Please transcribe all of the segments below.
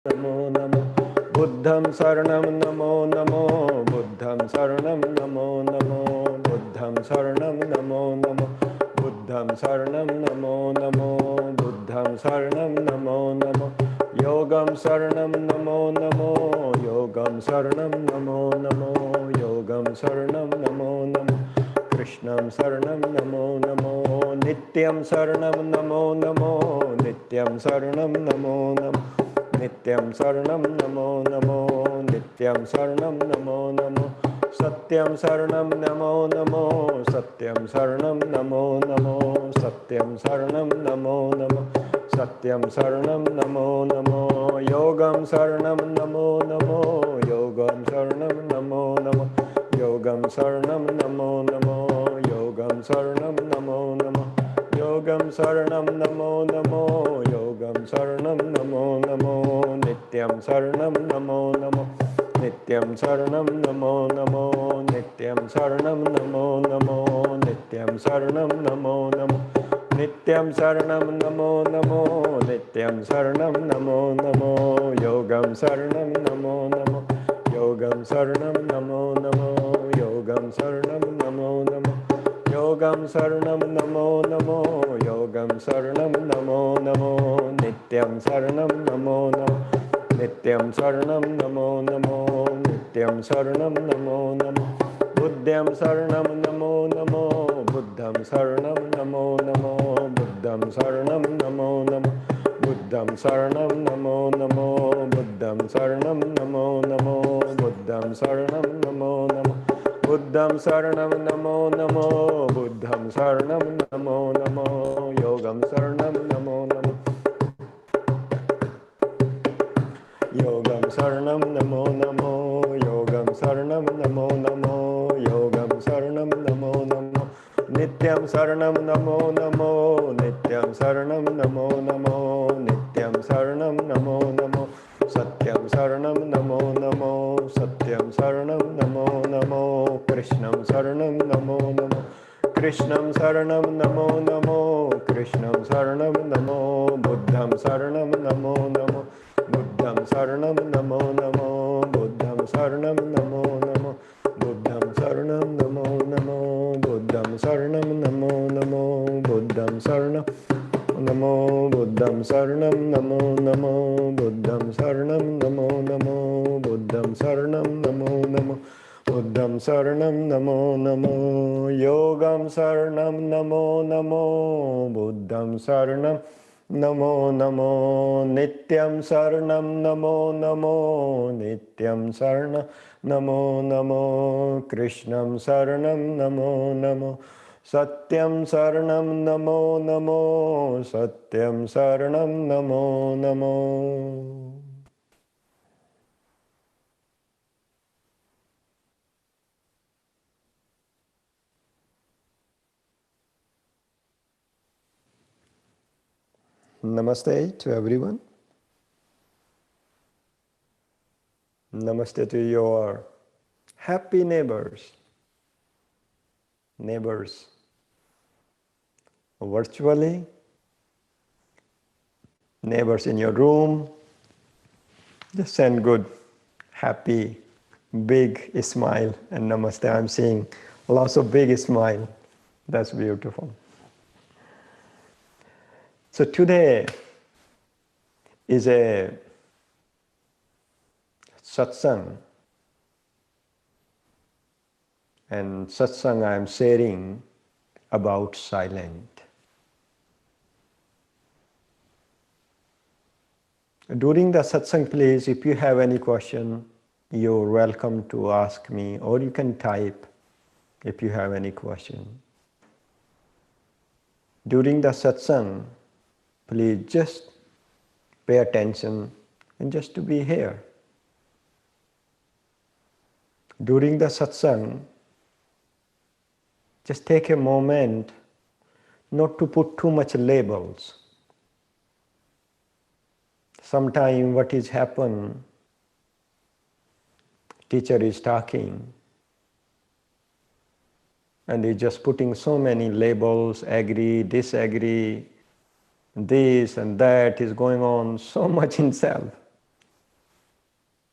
namo namo. Buddham saranam namo namo. Buddham saranam namo namo. Buddham saranam namo namo. Buddham saranam namo namo. Buddham saranam namo namo. Yogam saranam namo namo. Yogam saranam namo namo. Yogam saranam namo namo. Krishnam saranam namo namo. Nityam saranam namo namo. Nityam saranam namo namo. Nityam saranam namo namo. Nityam saranam namo namo. Satyam saranam namo namo. Satyam saranam namo namo. Satyam saranam namo namo. Satyam saranam namo namo. Yogam saranam namo namo. Yogam saranam namo namo. Yogam saranam namo namo. Yogam saranam namo namo. Yogam saranam namo namo. Yogam saranam namo namo. Nityam saranam namo namo. Nityam saranam namo namo. Nityam saranam namo namo. Nityam saranam namo namo. Nityam saranam namo namo. Nityam saranam namo namo. Yogam saranam namo namo. Yogam saranam namo namo. Yogam saranam namo namo. Yogam saranam namo namo. Yogam saranam namo namo. Nityam saranam namo namo. Nityam saranam namo namo. Nityam saranam namo namo. Buddham saranam namo namo. Buddham saranam namo namo. Buddham saranam namo namo. Buddham saranam namo namo. Buddham saranam namo namo. Buddham saranam namo namo. Buddham saranam namo namo. Buddham saranam namo namo. Yogam saranam namo namo. Yogam saranam namo namo. Yogam saranam namo namo. Yogam saranam namo namo. Nityam saranam namo namo. Nityam saranam namo namo. Nityam saranam namo namo. Satyam saranam namo namo. Satyam saranam namo namo. Krishnam saranam namo namo. Krishnam saranam namo namo. Krishnam saranam namo. Buddham saranam namo namo. Buddham saranam namo namo. Buddham saranam namo namo. Buddham saranam namo namo. Buddham saranam namo namo. Buddham saranam namo. Buddham saranam namo namo. Buddham saranam namo namo. Buddham saranam namo namo. Buddham saranam namo namo. Yogam saranam namo namo. Buddham saranam namo namo. Nityam saranam namo namo. Nityam saranam namo namo. Krishnam saranam namo namo. Satyam saranam namo namo. Satyam saranam namo namo. Namaste to everyone. Namaste to your happy neighbors. Neighbors virtually, neighbors in your room. Just send good, happy, big smile and namaste. I'm seeing lots of big smile. That's beautiful. So today is a satsang, and satsang I am sharing about silent. During the satsang, please, if you have any question, you're welcome to ask me, or you can type if you have any question. During the satsang, please just pay attention and just to be here. During the satsang, just take a moment not to put too much labels. Sometimes what is happen, teacher is talking and he's just putting so many labels, agree, disagree, this and that is going on so much in self.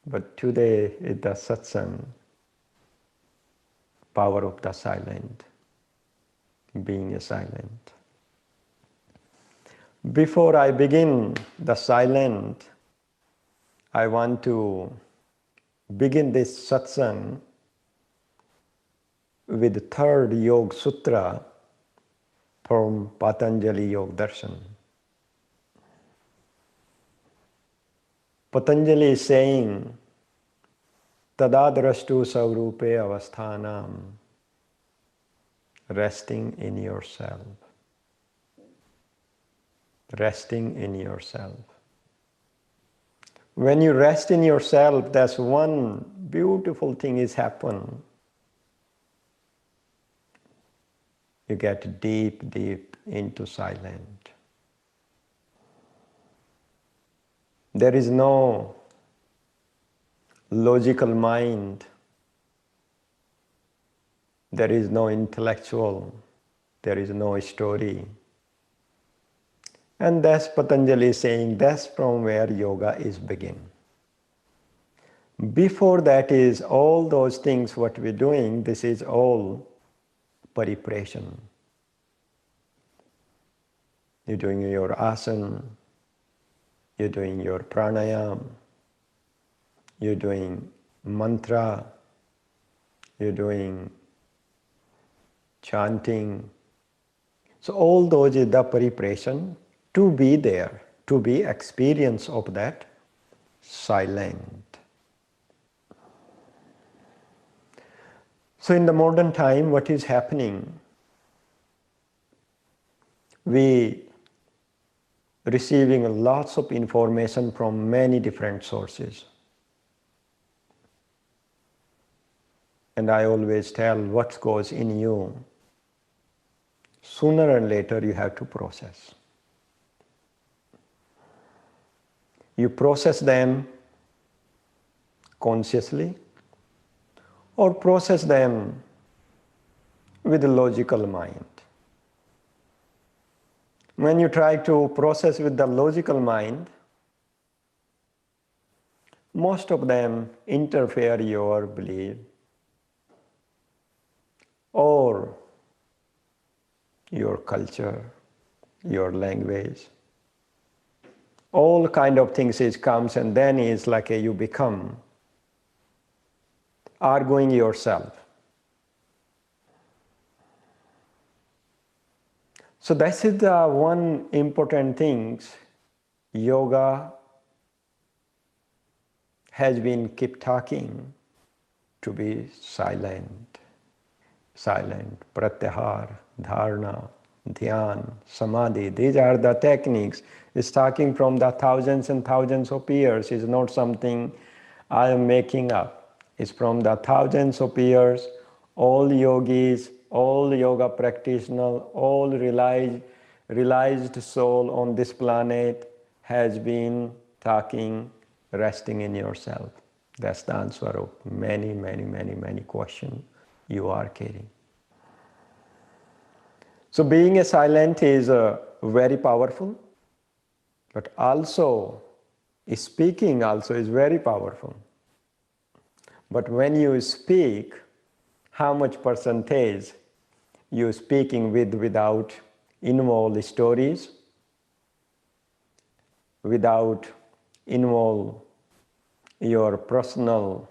But today is the satsang, power of the silent, being a silent. Before I begin the silent, I want to begin this satsang with the third Yoga Sutra from Patanjali Yoga Darshan. Patanjali is saying, Tadadrashtu savrupe avasthanam, resting in yourself. Resting in yourself. When you rest in yourself, that's one beautiful thing is happen. You get deep, deep into silence. There is no logical mind. There is no intellectual. There is no story. And that's Patanjali saying, that's from where yoga is begin. Before that is all those things what we're doing, this is all paripreshan. You're doing your asana, you're doing your pranayam, you're doing mantra, you're doing chanting. So all those is the paripreshan to be there, to be experience of that silent. So in the modern time, what is happening? We receiving lots of information from many different sources. And I always tell what goes in you, sooner or later you have to process. You process them consciously or process them with a logical mind. When you try to process with the logical mind, most of them interfere your belief or your culture, your language. All kind of things is comes and then is like you become arguing yourself. So this is the one important thing yoga has been keep talking to be silent. Silent, pratyahar, dharana, dhyan, samadhi. These are the techniques. It's talking from the thousands and thousands of years. It's not something I am making up. It's from the thousands of years. All yogis, all yoga practitioners, all realized soul on this planet has been talking, resting in yourself. That's the answer of many, many, many, many questions you are carrying. So being a silent is very powerful, but also speaking also is very powerful. But when you speak, how much percentage you speaking without involved stories, without involve your personal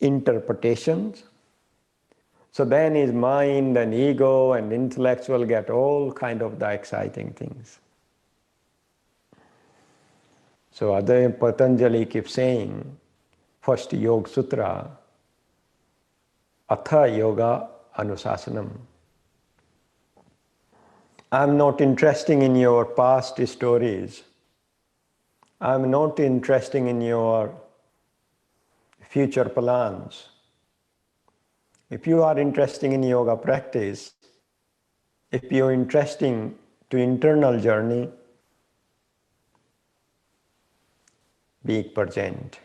interpretations. So then his mind and ego and intellectual get all kind of the exciting things. So Advaita Patanjali keeps saying, first Yoga Sutra, Atha Yoga Anusasanam. I'm not interested in your past stories. I'm not interested in your future plans. If you are interested in yoga practice, if you're interested to internal journey, be present.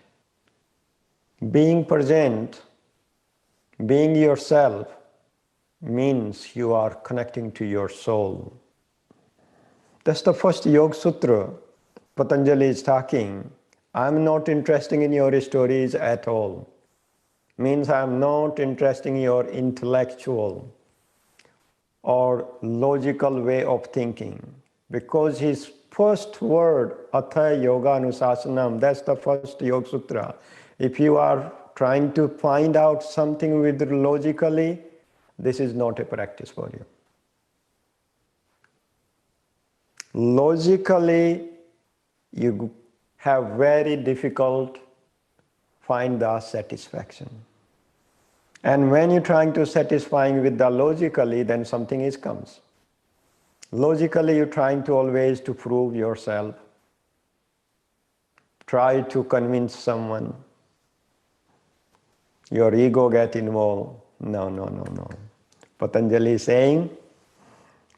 Being present, being yourself, means you are connecting to your soul. That's the first Yoga Sutra. Patanjali is talking, I'm not interested in your stories at all. Means I'm not interested in your intellectual or logical way of thinking. Because his first word, Atha Yoga Anusasanam, that's the first Yoga Sutra. If you are trying to find out something with logically, this is not a practice for you. Logically, you have very difficult find the satisfaction. And when you're trying to satisfying with the logically, then something is comes. Logically, you're trying to always to prove yourself, try to convince someone. Your ego get involved. No. Patanjali is saying,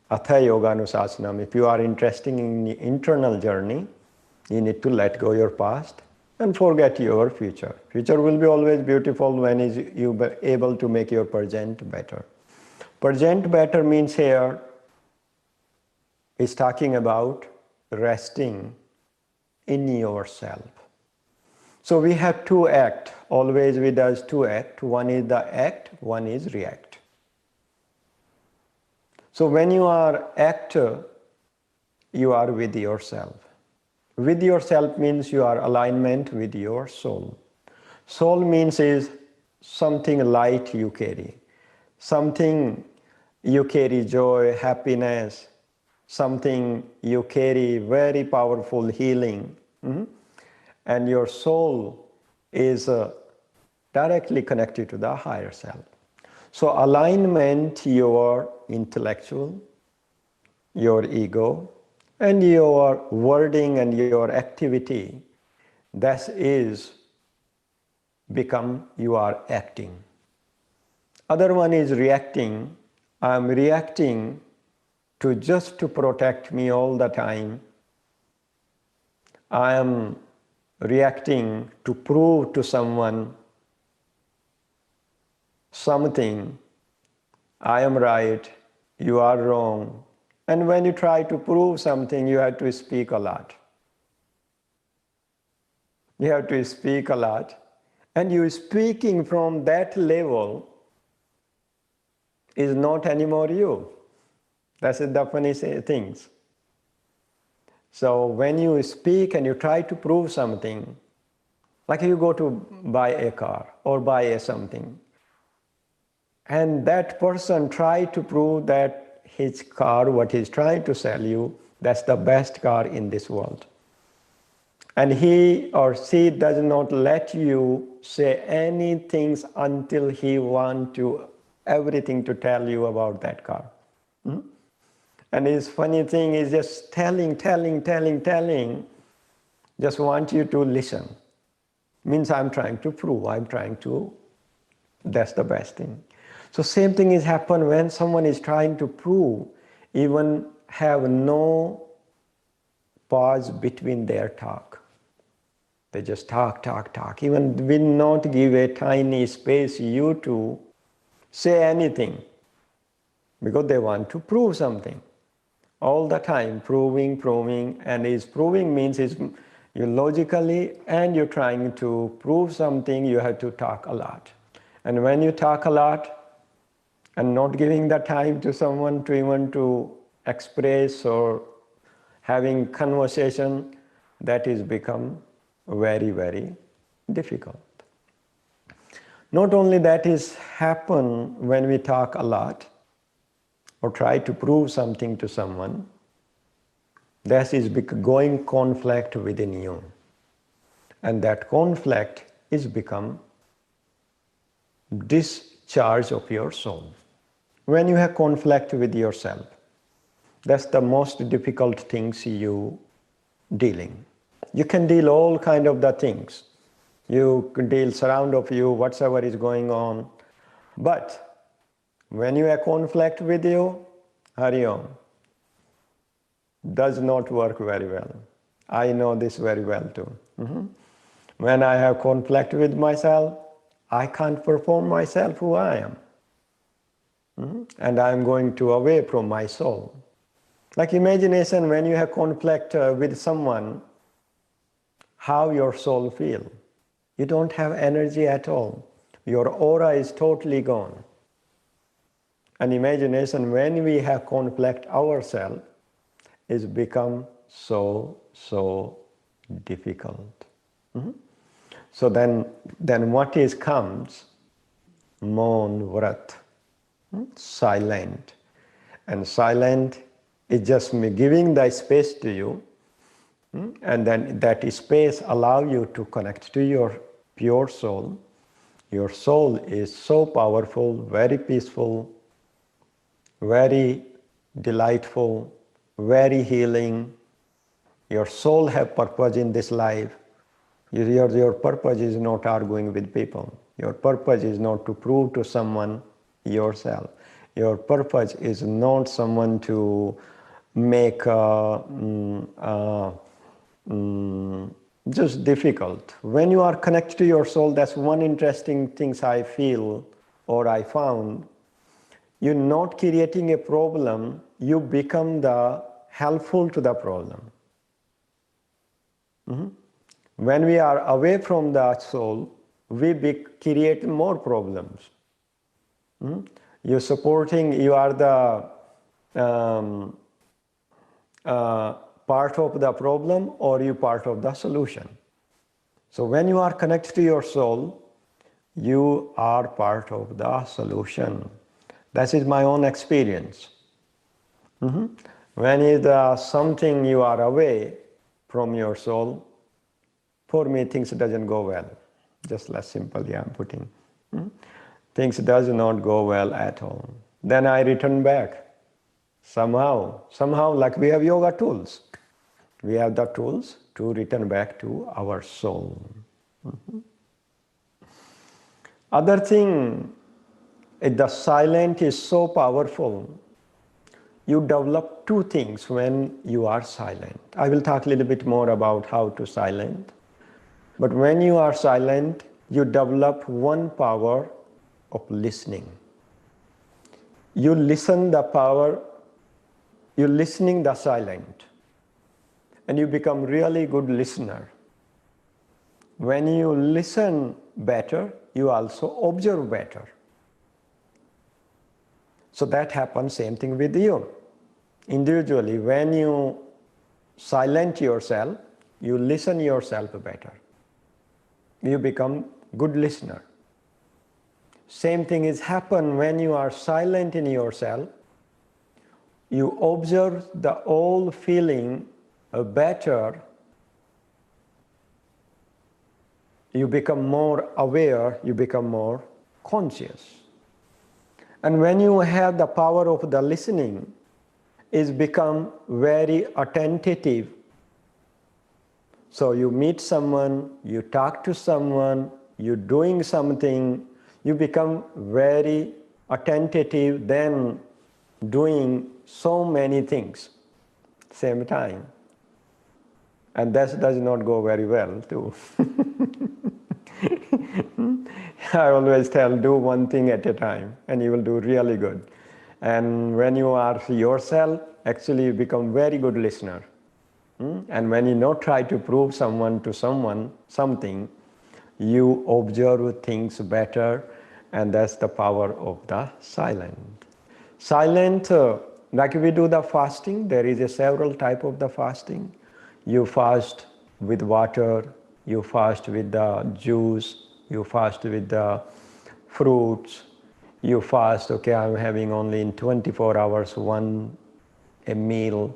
Atha Yoga Anusasanam. If you are interested in the internal journey, you need to let go your past and forget your future. Future will be always beautiful when you are able to make your present better. Present better means here is talking about resting in yourself. So we have two acts. Always with us two acts. One is the act, one is react. So when you are actor, you are with yourself. With yourself means you are alignment with your soul. Soul means is something light you carry. Something you carry joy, happiness. Something you carry very powerful healing. And your soul is directly connected to the higher self. So alignment, your intellectual, your ego, and your wording and your activity, that is become you are acting. Other one is reacting. I am reacting to just to protect me all the time. I am reacting to prove to someone something. I am right, you are wrong. And when you try to prove something, you have to speak a lot. You have to speak a lot. And you speaking from that level is not anymore you. That's the funny things. So when you speak and you try to prove something, like you go to buy a car or buy something, and that person try to prove that his car, what he's trying to sell you, that's the best car in this world. And he or she does not let you say anything until he wants everything to tell you about that car. And his funny thing is just telling, just want you to listen. Means I'm trying to prove, that's the best thing. So same thing is happen when someone is trying to prove, even have no pause between their talk. They just talk. Even will not give a tiny space you to say anything because they want to prove something. All the time proving, and is proving means is you logically and you're trying to prove something, you have to talk a lot. And when you talk a lot and not giving the time to someone to even to express or having conversation, that is become very, very difficult. Not only that is happen when we talk a lot or try to prove something to someone, that is going conflict within you. And that conflict is become discharge of your soul. When you have conflict with yourself, that's the most difficult things you dealing. You can deal all kind of the things. You can deal surround of you, whatsoever is going on. But when you have conflict with you, Hari Om, does not work very well. I know this very well too. When I have conflict with myself, I can't perform myself who I am. And I'm going to away from my soul. Like imagination, when you have conflict with someone, how your soul feels. You don't have energy at all. Your aura is totally gone. And imagination, when we have conflict ourselves, is become so difficult. So then what is comes? Maun Vrat, silent. And silent is just me giving the space to you, and then that space allow you to connect to your pure soul. Your soul is so powerful, very peaceful, very delightful, very healing. Your soul have purpose in this life. Your purpose is not arguing with people. Your purpose is not to prove to someone yourself. Your purpose is not someone to make just difficult. When you are connected to your soul, that's one interesting thing I feel or I found. You're not creating a problem, you become the helpful to the problem. When we are away from the soul, we create more problems. You're supporting, you are the part of the problem or you part of the solution. So when you are connected to your soul, you are part of the solution. That is my own experience. When is something you are away from your soul, for me things doesn't go well. Just less simply I'm putting. Things does not go well at all. Then I return back. Somehow like we have yoga tools. We have the tools to return back to our soul. Other thing, the silent is so powerful. You develop two things when you are silent. I will talk a little bit more about how to silent. But when you are silent, you develop one power of listening. You listen the power, you're listening the silent. And you become really good listener. When you listen better, you also observe better. So that happens, same thing with you. Individually, when you silent yourself, you listen yourself better. You become good listener. Same thing is happen when you are silent in yourself. You observe the old feeling better. You become more aware, you become more conscious. And when you have the power of the listening, is become very attentive. So you meet someone, you talk to someone, you're doing something, you become very attentive, then doing so many things same time. And that does not go very well too. I always tell, do one thing at a time and you will do really good. And when you are yourself, actually you become very good listener. And when you not try to prove someone to someone something, you observe things better, and that's the power of the silent. Silent, like we do the fasting, there is a several type of the fasting. You fast with water, you fast with the juice, you fast with the fruits, you fast, okay, I'm having only in 24 hours a meal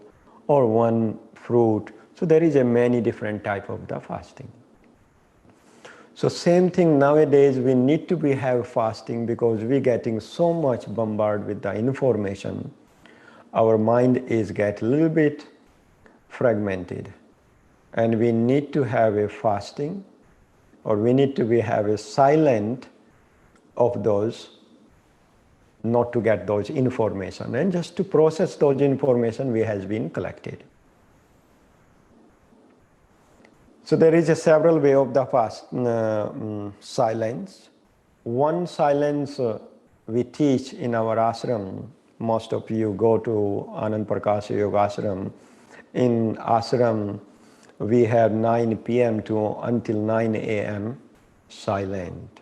or one fruit. So there is a many different type of the fasting. So same thing nowadays, we need to have fasting because we're getting so much bombarded with the information. Our mind is get a little bit fragmented, and we need to have a fasting, or we need to have a silent of those, not to get those information, and just to process those information we has been collected. So there is a several way of the silence. One silence we teach in our ashram. Most of you go to Anand Prakasha Yoga Ashram. In ashram, we have 9 p.m. to until 9 a.m. silent.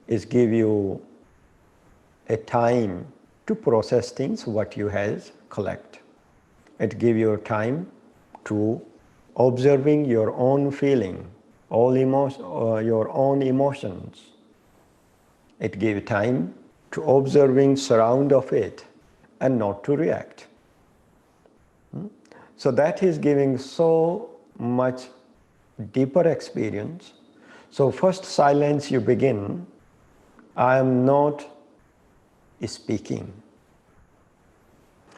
It gives you a time to process things, what you have collect. It gives you time to observing your own feeling, your own emotions. It gives time to observing surround of it and not to react. So that is giving so much deeper experience. So first silence you begin, I am not speaking.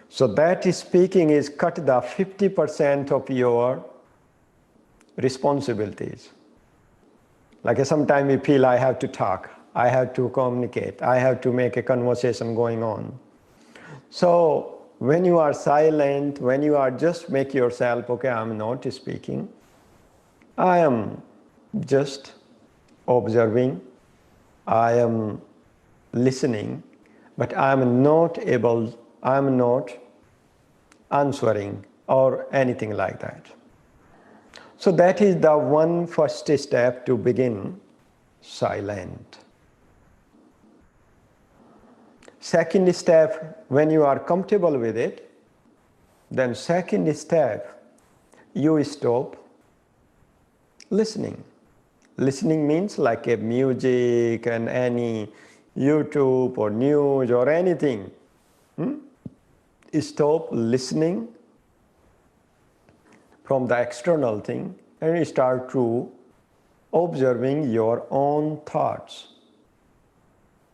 So that speaking is cut the 50% of your responsibilities. Like sometimes we feel I have to talk, I have to communicate, I have to make a conversation going on. So when you are silent, when you are just make yourself, okay, I'm not speaking, I am just observing, I am listening, but I am not answering or anything like that. So that is the one first step to begin silent. Second step, when you are comfortable with it, then second step, you stop listening. Listening means like a music and any YouTube or news or anything. Stop listening from the external thing and start to observing your own thoughts,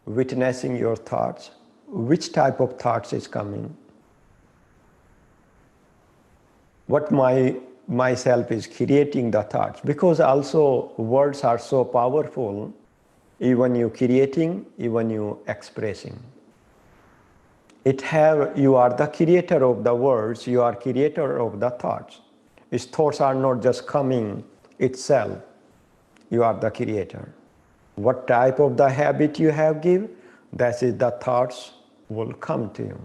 witnessing your thoughts, which type of thoughts is coming, what myself is creating the thoughts, because also words are so powerful, even you creating, even you expressing. You are the creator of the words, you are creator of the thoughts. These thoughts are not just coming itself, you are the creator. What type of the habit you have give, that is the thoughts will come to you.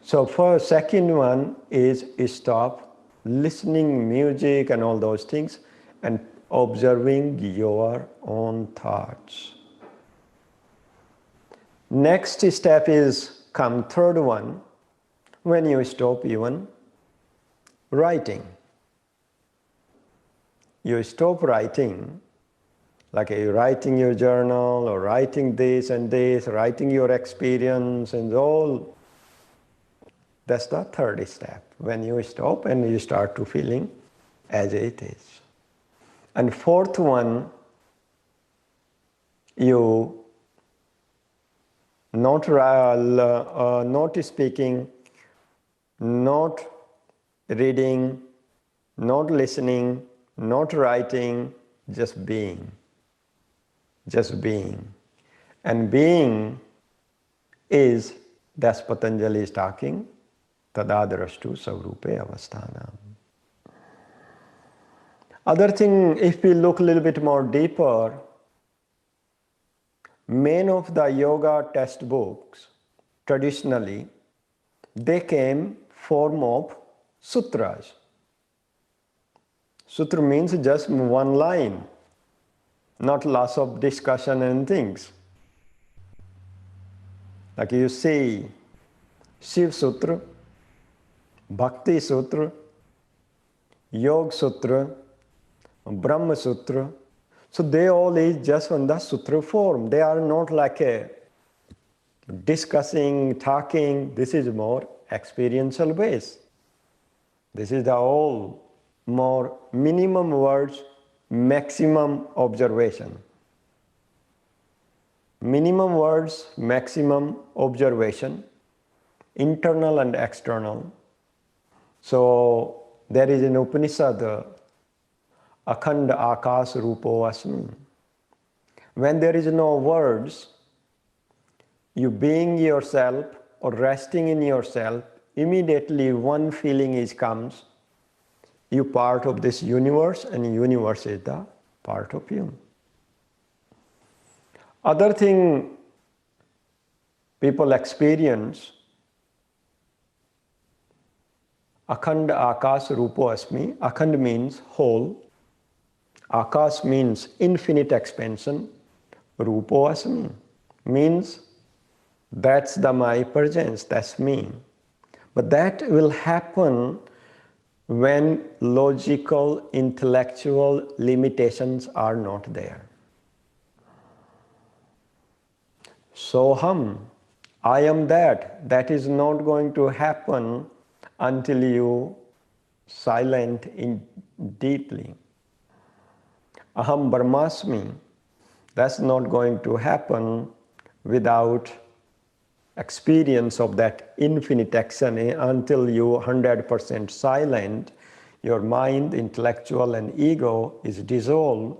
So for second one is stop listening music and all those things and observing your own thoughts. Next step is come third one, when you stop even writing. You stop writing, like you're writing your journal or writing this and this, writing your experience and all. That's the third step, when you stop and you start to feeling as it is. And fourth one, you not speaking, not reading, not listening, not writing, just being. Just being. And being is, that's Patanjali is talking, tadadrashtu savrupe avasthanam. Other thing, if we look a little bit more deeper, many of the yoga textbooks, traditionally, they came form of sutras. Sutra means just one line, not lots of discussion and things. Like you see, Shiv Sutra, Bhakti Sutra, Yoga Sutra, Brahma Sutra. So they all is just on the sutra form. They are not like a discussing, talking. This is more experiential base. This is the all more minimum words, maximum observation. Minimum words, maximum observation, internal and external. So there is an Upanishad, Akhanda akas rupo asmi. When there is no words, you being yourself or resting in yourself, immediately one feeling comes. You part of this universe and universe is the part of you. Other thing people experience, Akhanda Akas Rupo Asmi. Akhand means whole. Akas means infinite expansion. Rupo Asmi means that's the my presence, that's me. But that will happen when logical, intellectual limitations are not there. Soham, I am that. That is not going to happen until you silent in deeply. Aham Brahmasmi, that's not going to happen without experience of that infinite action until you 100% silent, your mind, intellectual and ego is dissolved.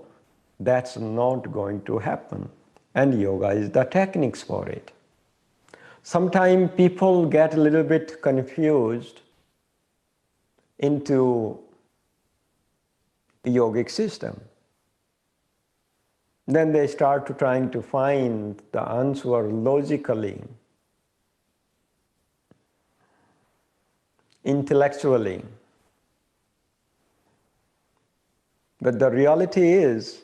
That's not going to happen. And yoga is the techniques for it. Sometimes people get a little bit confused into yogic system. Then they start to trying to find the answer logically, intellectually. But the reality is,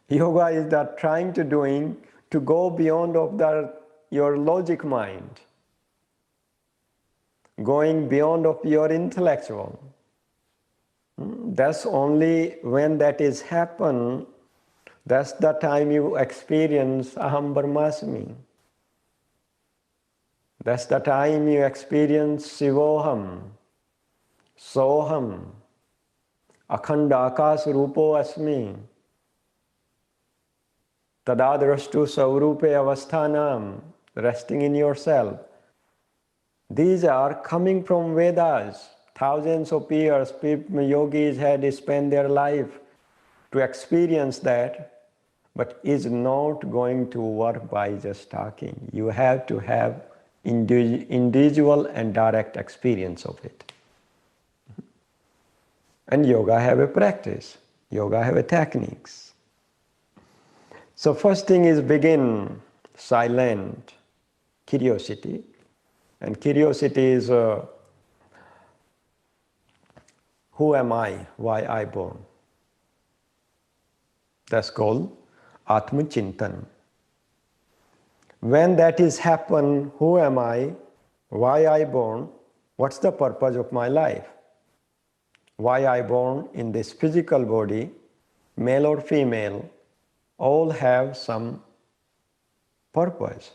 yoga is that trying to go beyond of your logic mind, going beyond of your intellectual. That's only when that is happen, that's the time you experience Aham Brahmasmi. That's the time you experience Shivoham, Soham, Akhanda Akas Rupo Asmi, Tadadrashtu Saurupe Avasthanam, resting in yourself. These are coming from Vedas. Thousands of years, yogis had spent their life to experience that, but is not going to work by just talking. You have to have individual and direct experience of it. And yoga have a practice. Yoga have a techniques. So first thing is begin silent curiosity. And curiosity is who am I? Why I born? That's called Atma Chintan. When that is happen, who am I? Why I born? What's the purpose of my life? Why I born in this physical body, male or female, all have some purpose.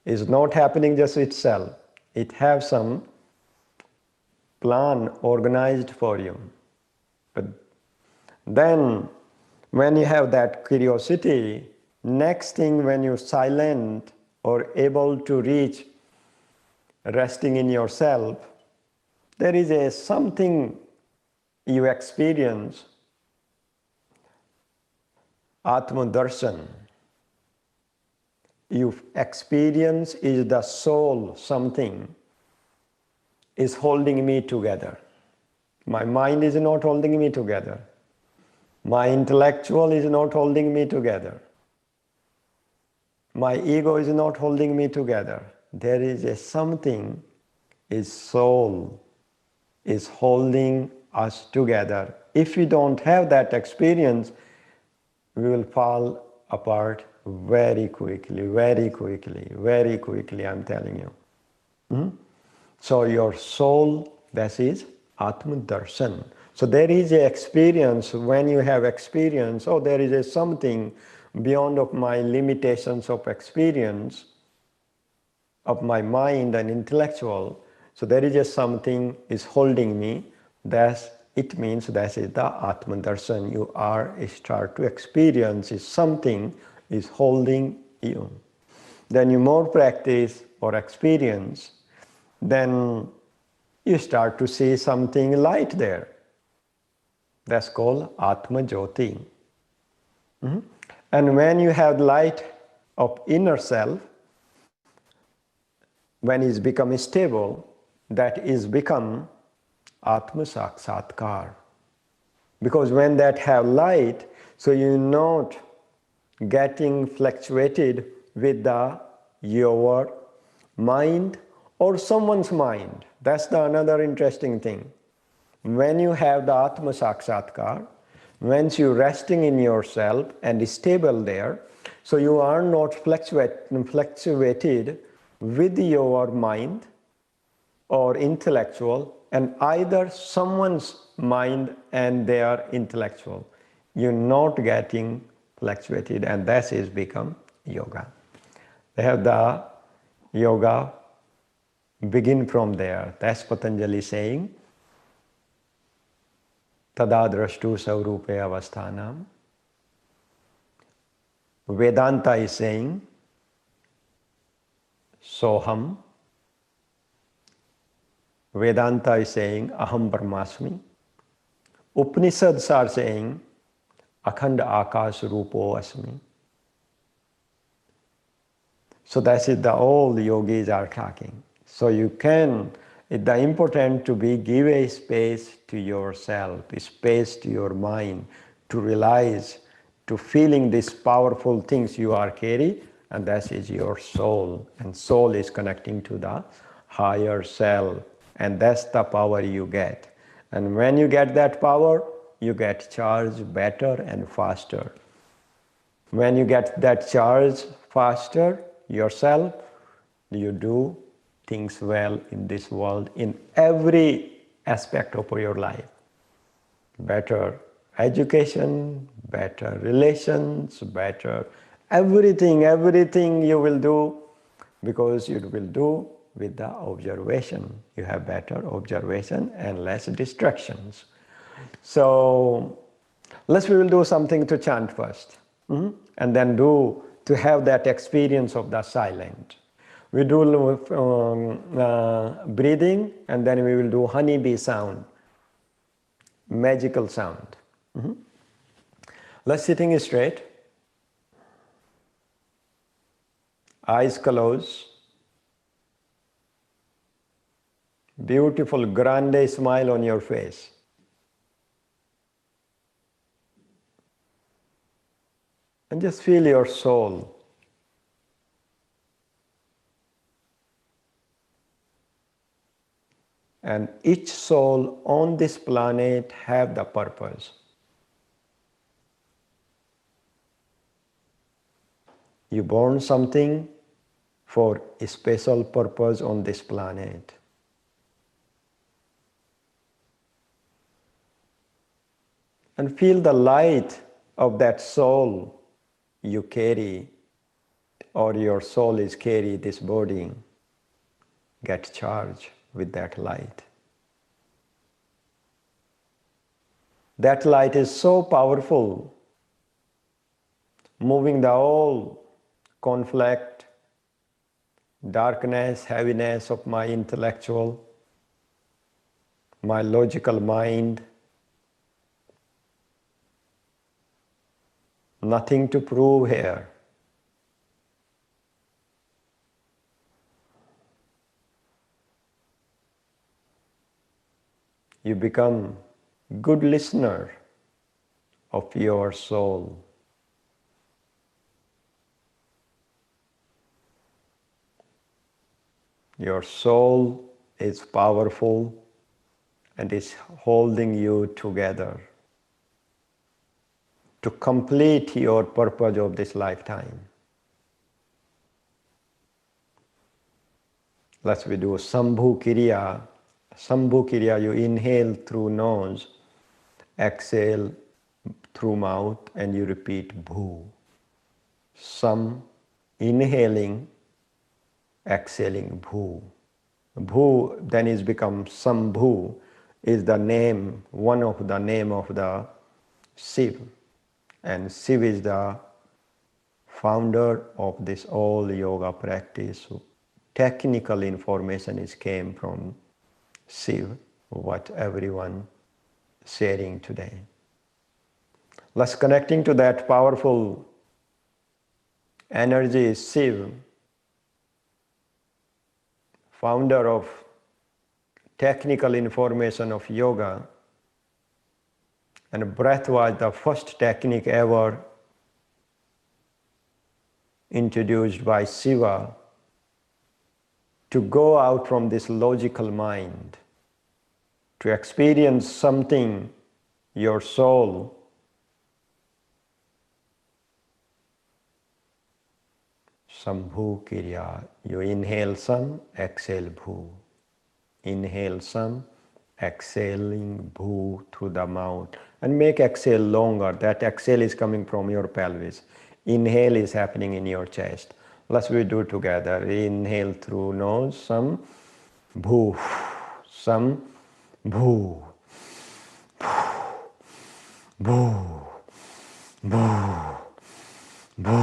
It's not happening just itself. It has some plan organized for you. But then when you have that curiosity, next thing when you're silent or able to reach resting in yourself, there is something you experience, Atma Darshan. You experience is the soul, something is holding me together. My mind is not holding me together. My intellectual is not holding me together. My ego is not holding me together. There is something, is soul, is holding us together. If we don't have that experience, we will fall apart very quickly, very quickly, very quickly, I'm telling you. So your soul, that is Atma Darshan. So there is an experience, when you have experience, oh, there is something beyond of my limitations of experience, of my mind and intellectual. So there is something is holding me. It means that is the Atma Darshan. You start to experience is something is holding you. Then you more practice or experience, then you start to see something light there. That's called Atma Jyoti. And when you have light of inner self, when it's become stable, that is become Atma Sakshatkar. Because when that have light, so you're not getting fluctuated with your mind or someone's mind. That's the another interesting thing. When you have the Atma Sakshatkar, once you're resting in yourself and stable there, so you are not fluctuated with your mind or intellectual, and either someone's mind and they are intellectual. You're not getting fluctuated, and that is become yoga. They have the yoga begin from there. That's Patanjali saying, Tada drashtu saurupe avasthanam. Vedanta is saying, Soham. Vedanta is saying, Aham Brahmasmi. Upanishads are saying, Akhanda Akash Rupo Asmi. So that is the all the yogis are talking. So you can, it's the important to be give a space to yourself, a space to your mind, to realize, to feeling these powerful things you are carry, and that is your soul. And soul is connecting to the higher self, and that's the power you get. And when you get that power, you get charged better and faster. When you get that charge faster yourself, you do things well in this world, in every aspect of your life. Better education, better relations, better everything you will do, because you will do with the observation. You have better observation and less distractions. So we will do something to chant first, and then do to have that experience of the silent. We do breathing, and then we will do honeybee sound, magical sound. Let's sitting straight, eyes closed, beautiful grande smile on your face. And just feel your soul. And each soul on this planet have the purpose. You born something for a special purpose on this planet. And feel the light of that soul you carry, or your soul is carry this body. Get charged with that light. That light is so powerful, moving the whole conflict, darkness, heaviness of my intellectual, my logical mind. Nothing to prove here. You become good listener of your soul. Your soul is powerful and is holding you together to complete your purpose of this lifetime. Let's we do Sambhu Kriya. Sambhu Kriya, you inhale through nose, exhale through mouth, and you repeat Bhu. Sam, inhaling, exhaling Bhu. Bhu then is become Sambhu, is the name, one of the name of the Shiv. And Shiv is the founder of this all yoga practice. Technical information is came from Shiv, what everyone sharing today. Let's connecting to that powerful energy, Shiv, founder of technical information of yoga. And breath was the first technique ever introduced by Shiva to go out from this logical mind, to experience something, your soul. Sambhu Kriya. You inhale some, exhale bhu. Inhale some, exhaling bhu through the mouth. And make exhale longer. That exhale is coming from your pelvis. Inhale is happening in your chest. Let's we do together. Inhale through nose, some bhu, some bhu, bhu, bhu, bhu,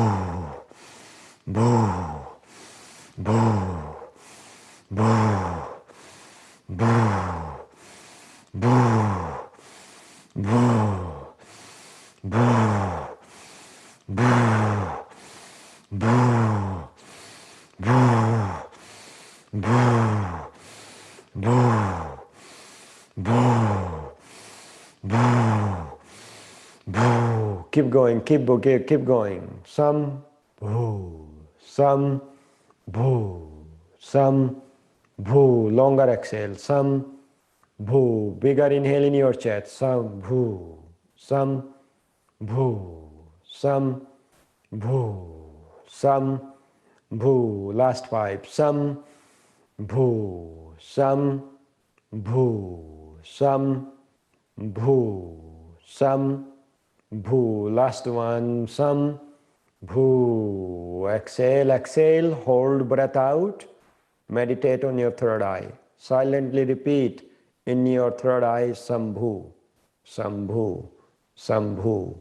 bhu, bhu, bhu, bhu, bhu, bhu, bhu, boo, boo, boo, boo, boo, boo, boo, boo. Keep going, keep going. Some boo, some boo, some boo. Longer exhale. Some boo. Bigger inhale in your chest. Some boo, some boo. Some bhoo, some bhoo. Last 5. Some bhoo, some bhoo, some bhoo, some bhoo. Last one. Some bhoo. Exhale, exhale. Hold breath out. Meditate on your third eye. Silently repeat in your third eye. Sambhu, Sambhu, Sambhu,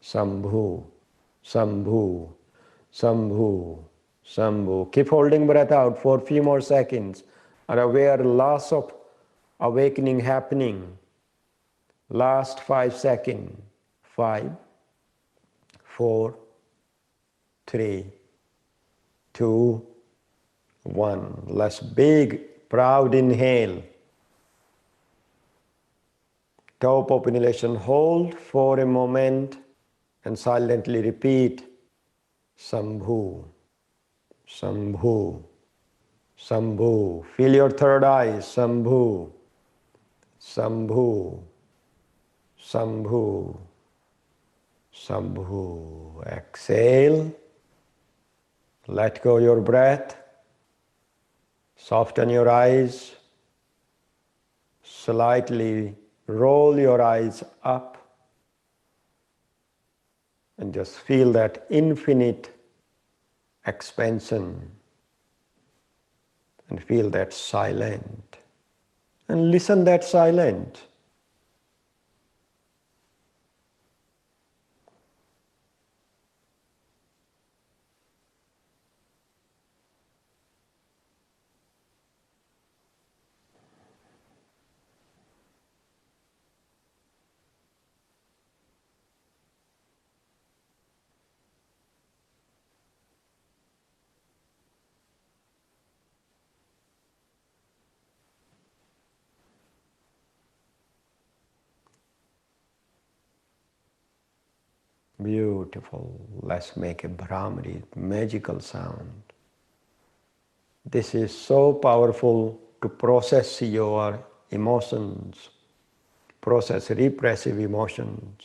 Sambhu, Sambhu, Sambhu, Sambhu. Keep holding breath out for a few more seconds. Are aware loss of awakening happening. Last 5 seconds. 5, 4, 3, 2, 1. Let's big, proud inhale. Top of inhalation, hold for a moment and silently repeat Sambhu, Sambhu, Sambhu. Feel your third eye. Sambhu, Sambhu, Sambhu, Sambhu. Exhale. Let go your breath. Soften your eyes. Slightly roll your eyes up. And just feel that infinite expansion. And feel that silent. And listen that silent. Beautiful. Let's make a Bhramari, magical sound. This is so powerful to process your emotions, process repressive emotions,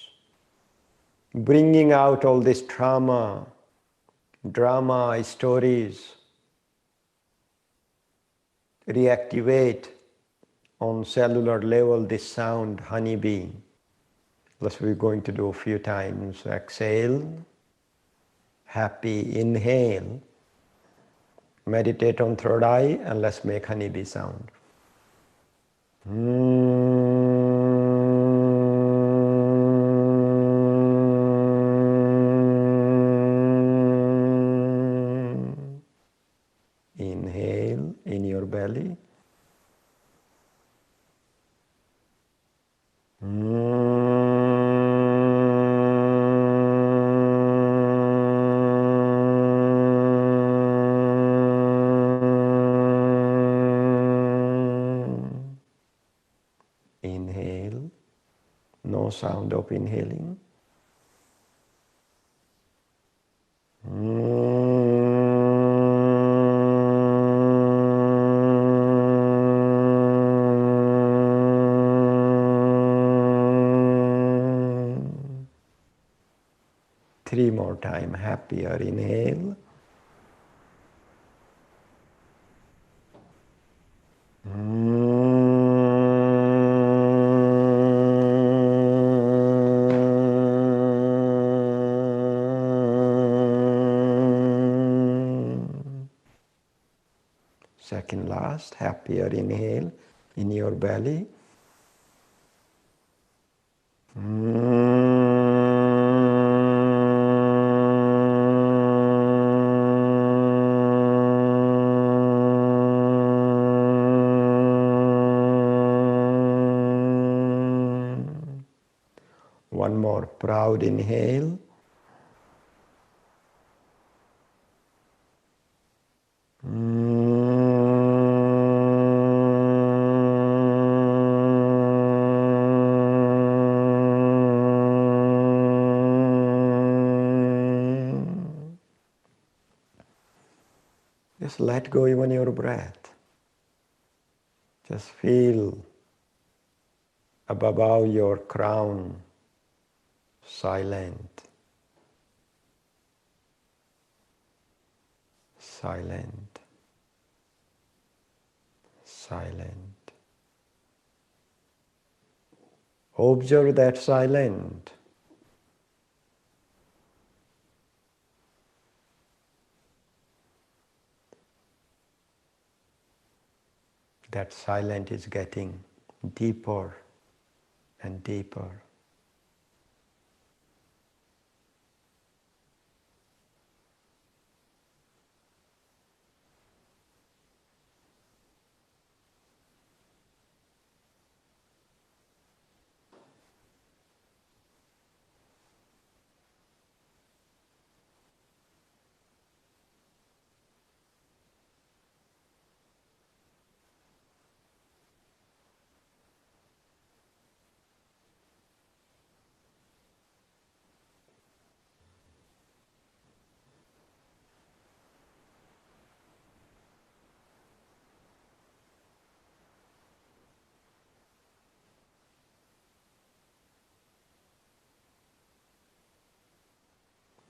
bringing out all this trauma, drama, stories, reactivate on cellular level this sound, honeybee. That's what we're going to do a few times. Exhale, happy, inhale. Meditate on third eye and let's make honeybee sound. Inhale in your belly. Inhale, no sound of inhaling. 3 more times. Happier. Inhale. Second last, happier inhale in your belly. One more proud inhale. Just let go even your breath. Just feel above your crown, silent, silent, silent. Observe that silent. That silent is getting deeper and deeper.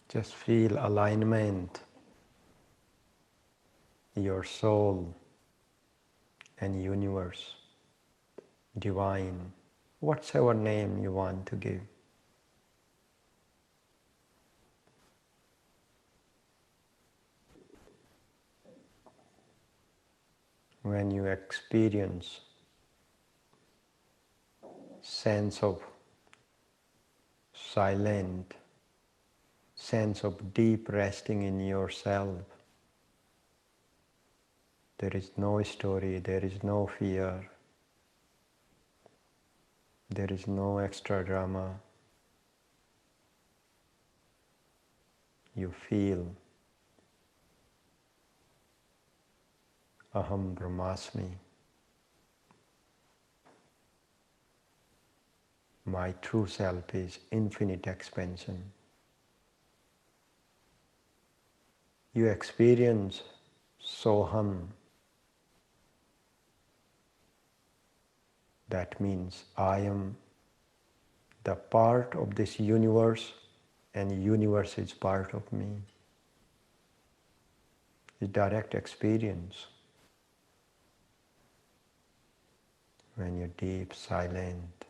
Just feel alignment, your soul and universe, divine, whatever name you want to give. When you experience sense of silent, sense of deep resting in yourself, there is no story, there is no fear, there is no extra drama. You feel Aham Brahmasmi. My true self is infinite expansion. You experience Soham. That means I am the part of this universe and universe is part of me. It's direct experience. When you're deep, silent,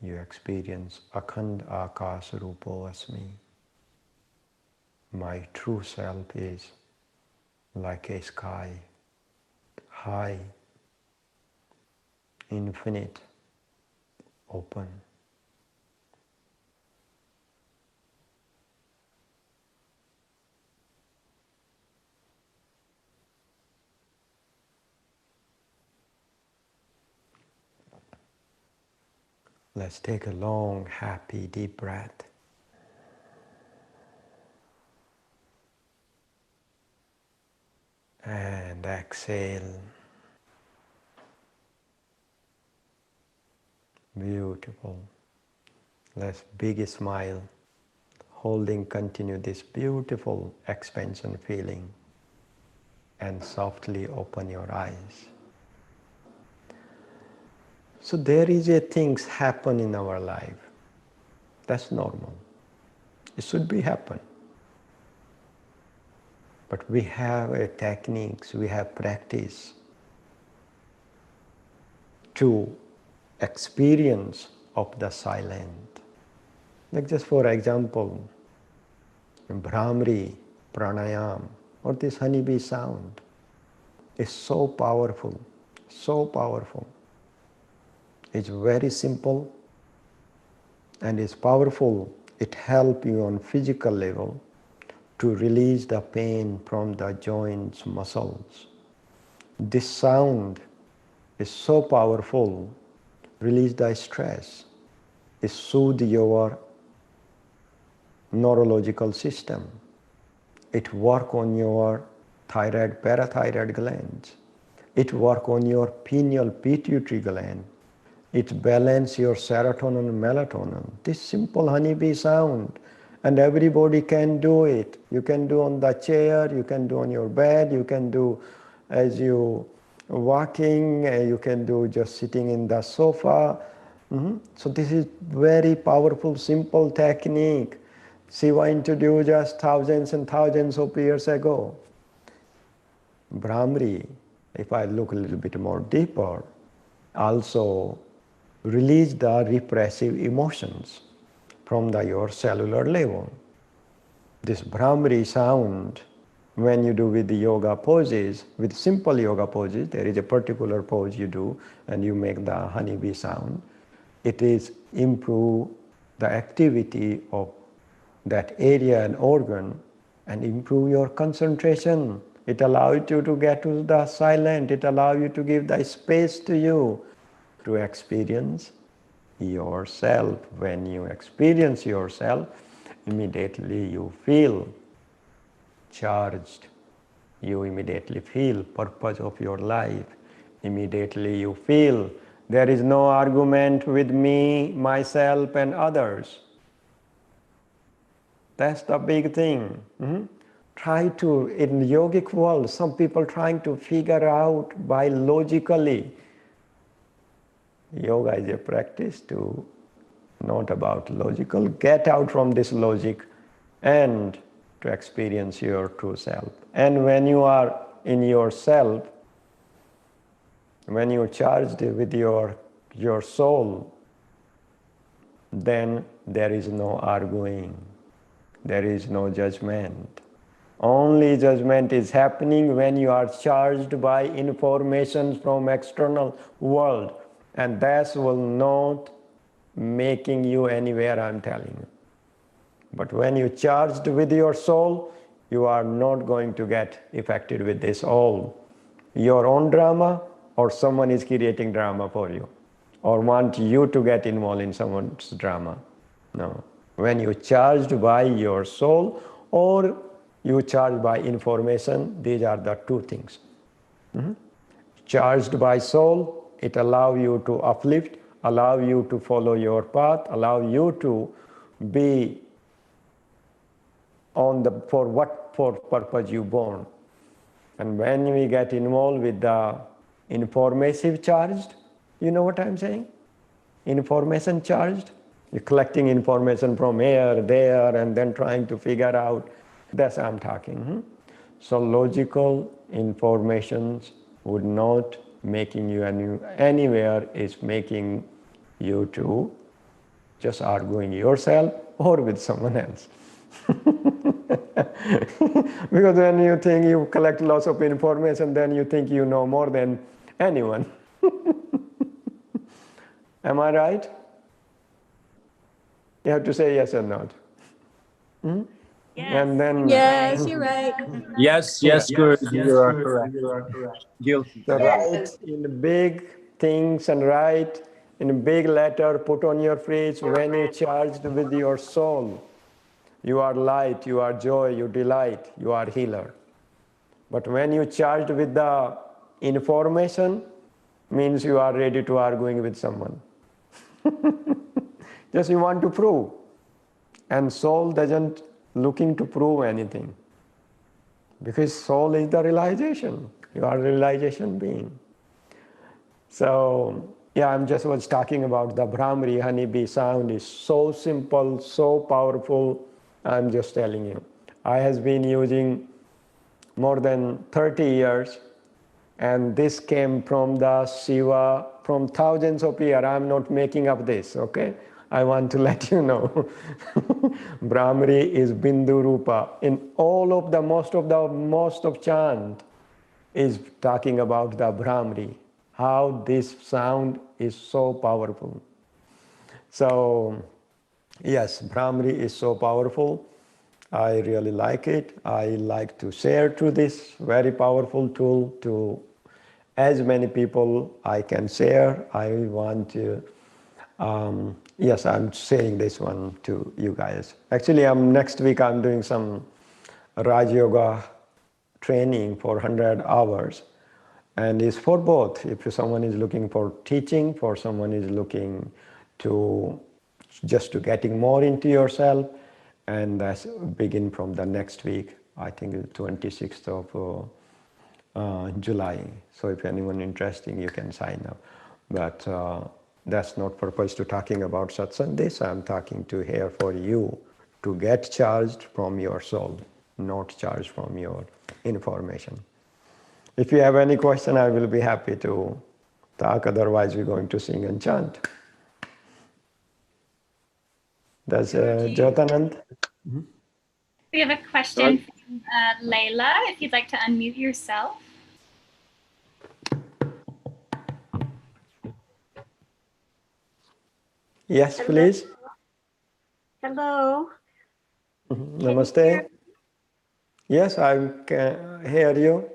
you experience Akhanda Akasa Rupo Asmi. My true self is like a sky, high, infinite, open. Let's take a long, happy, deep breath. And exhale. Beautiful. Let's big smile. Continue this beautiful expansion feeling. And softly open your eyes. So there is a things happen in our life. That's normal. It should be happen. But we have techniques, we have practice to experience of the silent. Like just for example, Bhramari, pranayam, or this honeybee sound is so powerful, so powerful. It's very simple and it's powerful. It helps you on physical level to release the pain from the joints, muscles. This sound is so powerful, release the stress, it soothes your neurological system. It works on your thyroid, parathyroid glands. It works on your pineal pituitary gland. It balances your serotonin and melatonin. This simple honeybee sound, and everybody can do it. You can do on the chair, you can do on your bed, you can do as you walking, you can do just sitting in the sofa. So this is very powerful, simple technique. Shiva introduced us thousands and thousands of years ago. Bhramari, if I look a little bit more deeper, also release the repressive emotions from your cellular level. This Bhramari sound, when you do with the yoga poses, with simple yoga poses, there is a particular pose you do and you make the honeybee sound. It is improve the activity of that area and organ and improve your concentration. It allows you to get to the silent. It allows you to give the space to you to experience yourself. When you experience yourself, immediately you feel charged. You immediately feel purpose of your life. Immediately you feel there is no argument with me, myself and others. That's the big thing. Try to, in the yogic world, some people trying to figure out biologically. Yoga is a practice to not about logical, get out from this logic and to experience your true self. And when you are in yourself, when you're charged with your soul, then there is no arguing. There is no judgment. Only judgment is happening when you are charged by information from external world. And that will not making you anywhere, I'm telling you. But when you charged with your soul, you are not going to get affected with this all. Your own drama or someone is creating drama for you or want you to get involved in someone's drama. No. When you charged by your soul or you charged by information, these are the two things. Charged by soul, it allows you to uplift, allow you to follow your path, allow you to be on the for purpose you born. And when we get involved with the informative charged, you know what I'm saying? Information charged. You're collecting information from here, there, and then trying to figure out. That's what I'm talking. So logical informations would not making you anywhere, is making you to just arguing yourself or with someone else. Because when you think you collect lots of information, then you think you know more than anyone. Am I right? You have to say yes or not. Yes. And then Yes, you're right. Yes, Guru, you are correct. Guilty. So write in big things and write in big letter, put on your fridge when you charged with your soul. You are light, you are joy, you delight, you are healer. But when you charged with the information, means you are ready to arguing with someone. Just you want to prove. And soul doesn't looking to prove anything. Because soul is the realization. You are a realization being. So Yeah, I'm just was talking about the Bhramari honeybee sound is so simple, so powerful. I'm just telling you. I has been using more than 30 years, and this came from the Shiva from thousands of years. I'm not making up this, okay? I want to let you know. Bhramari is Bindu Rupa. In all of the most of chant is talking about the Bhramari, how this sound is so powerful. So yes, Bhramari is so powerful. I really like it. I like to share through this very powerful tool to as many people I can share. I want to, yes, I'm sharing this one to you guys. Actually, next week I'm doing some Raj Yoga training for 100 hours. And it's for both. If someone is looking for teaching, for someone is looking to just to getting more into yourself, and that's begin from the next week. I think it's 26th of July. So if anyone interested, you can sign up. But that's not purpose to talking about satsang. This I'm talking to here for you to get charged from your soul, not charged from your information. If you have any question, I will be happy to talk. Otherwise, we're going to sing and chant. That's Jyotanand. We have a question from Layla, if you'd like to unmute yourself. Yes, Hello. please. Hello. Namaste. Yes, I can hear you.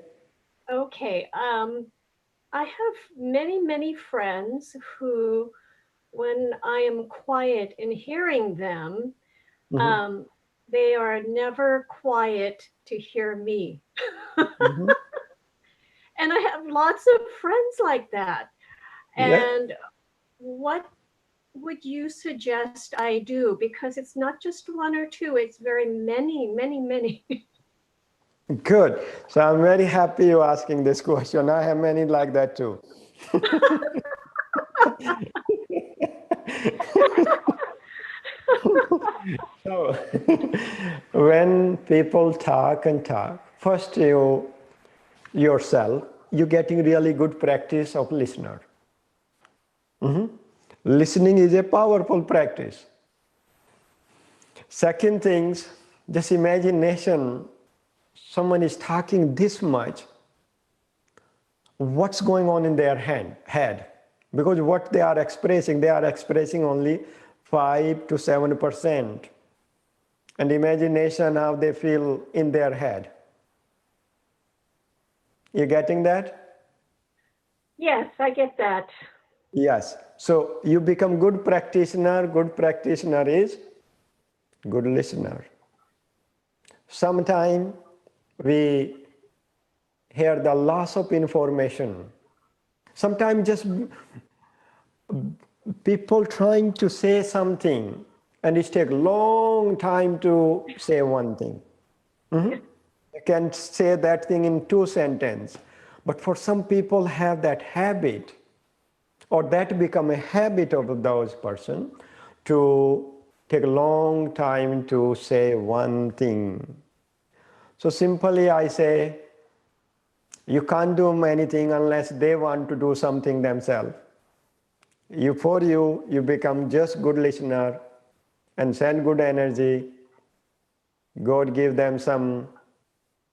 Okay. I have many friends who, when I am quiet in hearing them, they are never quiet to hear me. And I have lots of friends like that. And what would you suggest I do? Because it's not just one or two, it's very many. Good. So I'm very happy you're asking this question. I have many like that too. So when people talk and talk, first yourself, you're getting really good practice of listener. Listening is a powerful practice. Second things, just imagination, someone is talking this much, what's going on in their head? Because what they are expressing only 5 to 7%. And imagination how they feel in their head. You getting that? Yes, I get that. Yes. So you become good practitioner. Good practitioner is good listener. Sometimes we hear the loss of information. Sometimes just people trying to say something and it takes a long time to say one thing. You can say that thing in 2 sentences. But for some people have that habit, or that become a habit of those person to take a long time to say one thing. So simply I say, you can't do anything unless they want to do something themselves. You become just good listener and send good energy. God give them some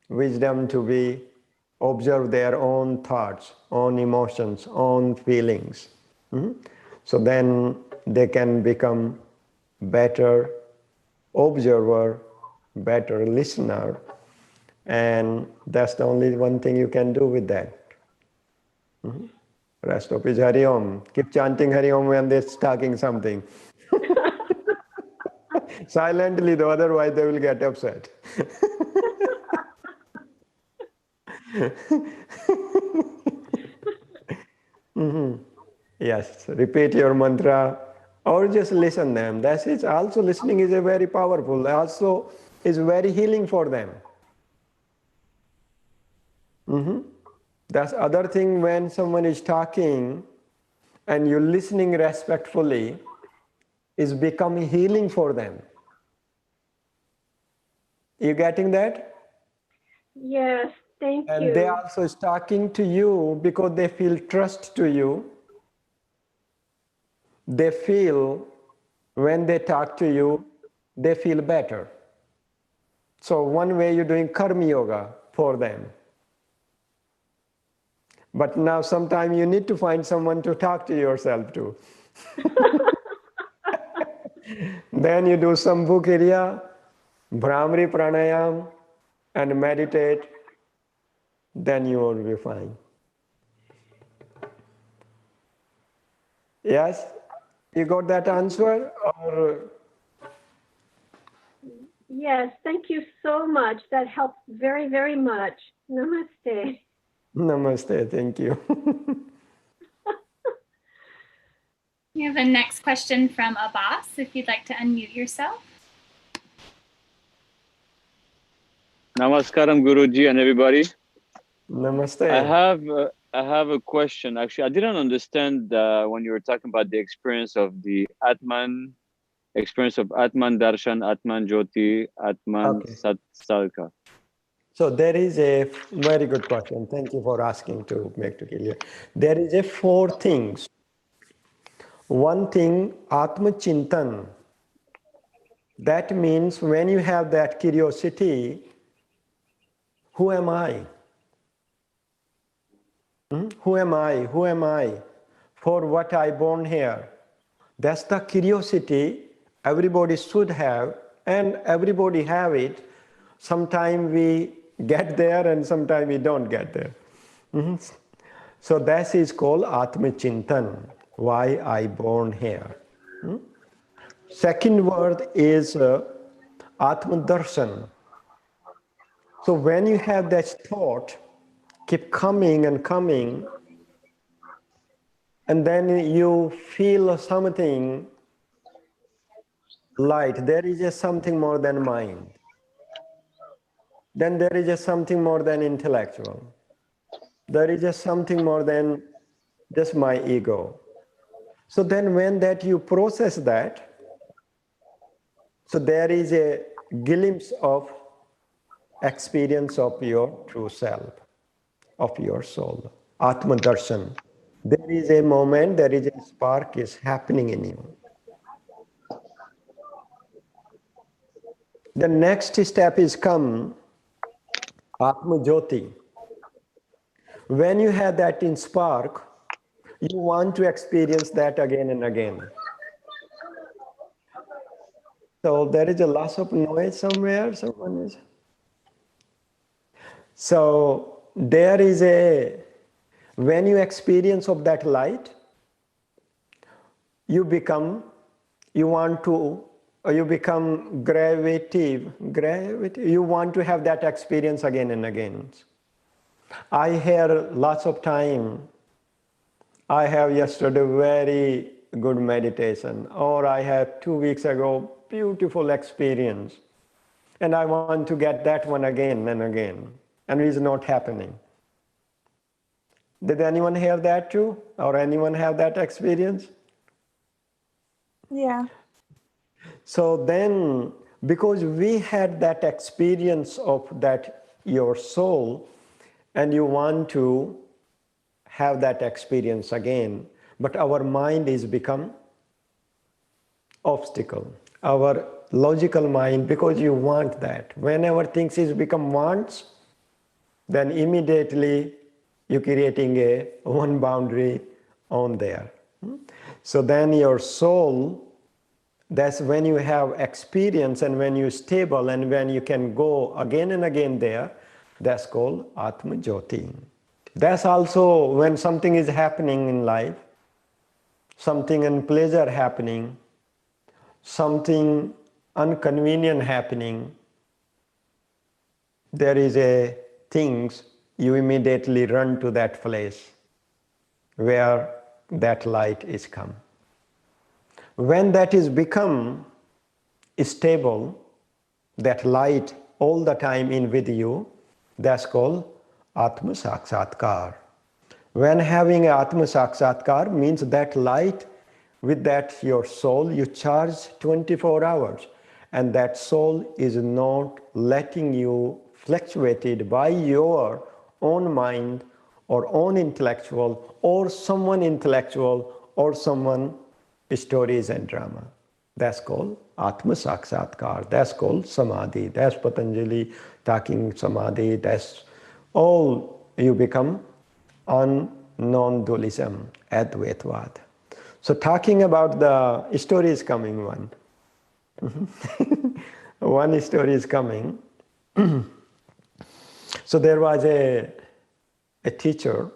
wisdom to be observe their own thoughts, own emotions, own feelings. So then they can become better observer, better listener, and that's the only one thing you can do with that. Rest of is Hari Om. Keep chanting Hari Om when they're talking something. Silently though, otherwise they will get upset. Yes, repeat your mantra or just listen them. That's it. Also listening is a very powerful, also is very healing for them. That's other thing when someone is talking and you're listening respectfully, is becoming healing for them. You getting that? Yes, thank And you. they also is talking to you because they feel trust to you. They feel when they talk to you, they feel better. So one way you're doing karma yoga for them. But now sometime you need to find someone to talk to yourself to. Then you do some Bhukiriya, Bhramari pranayam, and meditate. Then you will be fine. Yes? You got that answer? Or Yes, thank you so much. That helps very, very much. Namaste. namaste, thank you. We have a next question from Abbas, if you'd like to unmute yourself. Namaskaram, Guruji, and everybody. Namaste. I have a question. Actually, I didn't understand when you were talking about the experience of the Atman, experience of Atman Darshan, Atman Jyoti, Atman Okay. Satsalka. So there is a very good question. Thank you for asking to make to clear. There is a 4 things. One thing, Atma Chintan. That means when you have that curiosity, who am I? Who am I? Who am I? For what I born here? That's the curiosity everybody should have, and everybody have it. Sometimes we get there and sometimes we don't get there. So that is called Atma Chintan, why I born here. Second word is Atma Darshan. So when you have that thought, keep coming and coming, and then you feel something light, there is just something more than mind. Then there is just something more than intellectual. There is just something more than just my ego. So then when that you process that, so there is a glimpse of experience of your true self, of your soul, Atma Darshan. There is a moment, there is a spark is happening in you. The next step is come, Atma Jyoti. When you have that in spark, you want to experience that again and again. So there is a loss of noise somewhere, someone is. So there is a, when you experience of that light, you become, you want to, or you become gravity, you want to have that experience again and again. I hear lots of time, I have yesterday very good meditation, or I had 2 weeks ago beautiful experience, and I want to get that one again and again, and it is not happening. Did anyone hear that too? Or anyone have that experience? Yeah. So then, because we had that experience of that your soul, and you want to have that experience again, but our mind is become obstacle. Our logical mind, because you want that. Whenever things is become wants, then immediately you're creating a one boundary on there. So then your soul, that's when you have experience and when you're stable and when you can go again and again there, that's called Atma Jyoti. That's also when something is happening in life, something unpleasant happening, something inconvenient happening, there is a things, you immediately run to that place where that light is come. When that is become stable, that light all the time in with you, that's called Atma Sakshatkar. When having Atma Sakshatkar means that light, with that your soul, you charge 24 hours. And that soul is not letting you fluctuated by your own mind or own intellectual or someone intellectual or someone stories and drama. That's called Atma Sakshatkar. That's called Samadhi. That's Patanjali talking Samadhi. That's all you become on non-dualism, Advaitvad. So talking about the story is coming one. One story is coming. So there was a teacher.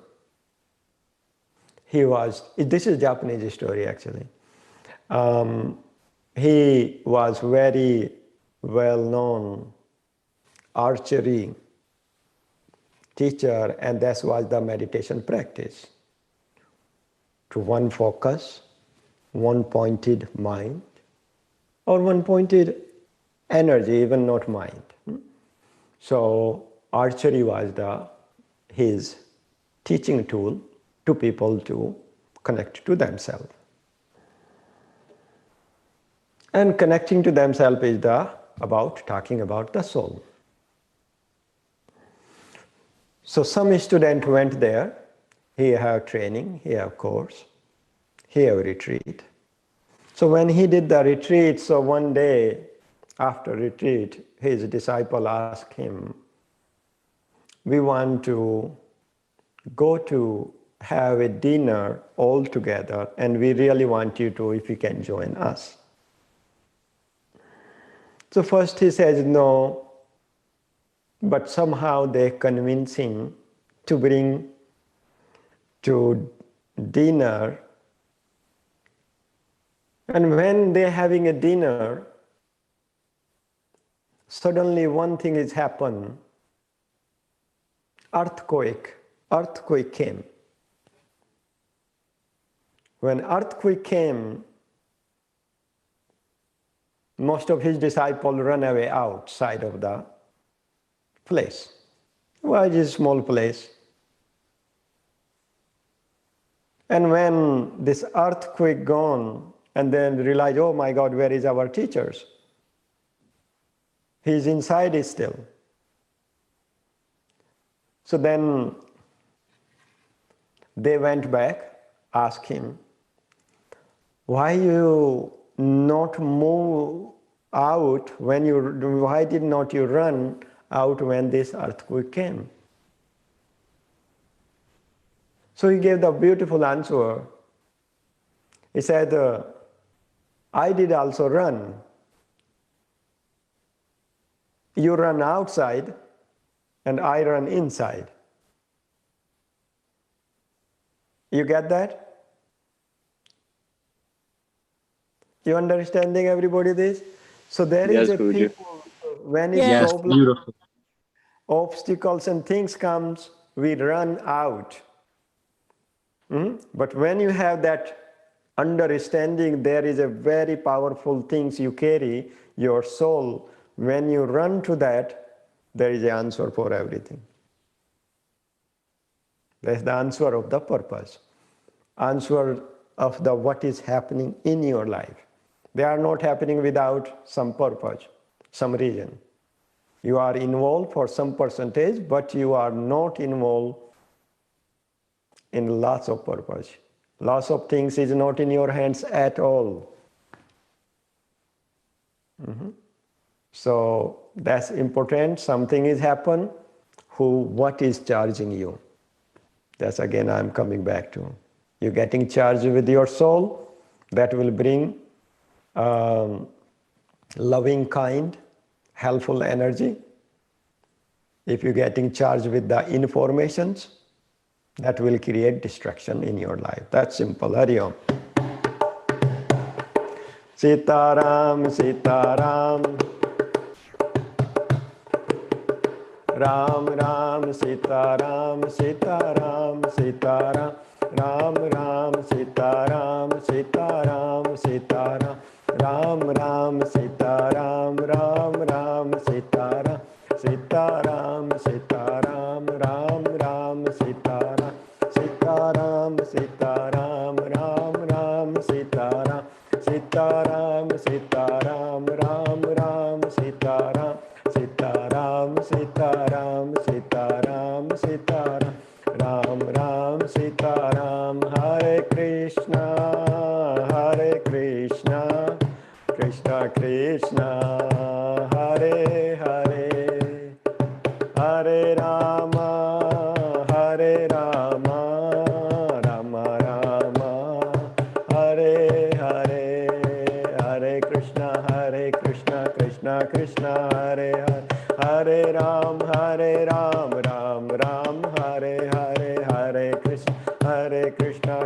This is a Japanese story actually. He was very well-known archery teacher, and that was the meditation practice. To one focus, one pointed mind, or one pointed energy, even not mind. So archery was his teaching tool to people to connect to themselves. And connecting to themselves is about talking about the soul. So some student went there. He have training, he have course, he have retreat. So when he did the retreat, so one day after retreat, his disciple asked him, we want to go to have a dinner all together, and we really want you to, if you can join us. So first he says no, but somehow they convince him to bring to dinner. And when they're having a dinner, suddenly one thing has happened. Earthquake came. When earthquake came, most of his disciples ran away outside of the place. Why is a small place? And when this earthquake gone, and then realize, oh my God, where is our teachers? He's inside still. So then they went back, asked him, why you not move out why did not you run out when this earthquake came? So he gave the beautiful answer. He said, I did also run. You run outside and I run inside. You get that? You understanding everybody this? So there is a Guruji. people, when Yes, it's problem, beautiful. obstacles and things comes, we run out. But when you have that understanding, there is a very powerful things you carry, your soul. When you run to that, there is an answer for everything. That's the answer of the purpose. Answer of the what is happening in your life. They are not happening without some purpose, some reason. You are involved for some percentage, but you are not involved in lots of purpose. Lots of things is not in your hands at all. So that's important. Something is happen. What is charging you? That's again I'm coming back to. You're getting charged with your soul. That will bring loving, kind, helpful energy. If you're getting charged with the informations, that will create destruction in your life. That's simple. Hari Om. Sitaram, Sitaram. Ram, Ram, Sitaram, Sitaram, Sitaram. Ram, Ram, Sitaram, Sitaram, Sitaram. Ram, Ram, Sitaram, Ram, Ram, Sitaram. Sitaram, Sitaram, Ram, Ram, Sitaram. Sitaram. Ram, Sita Ram, Ram Ram, Sita Ram, Sita Ram, Sita Ram, Sita Ram, Sita Ram, Ram Ram, Sita Ram. Hare Krishna, Krishna Krishna, Hare Hare, Hare Rama, Hare Rama, Rama Rama, Hare Hare, Hare Krishna, Krishna Krishna, Hare Hare, Hare Ram, Ram Ram, Hare Hare, Hare Krishna,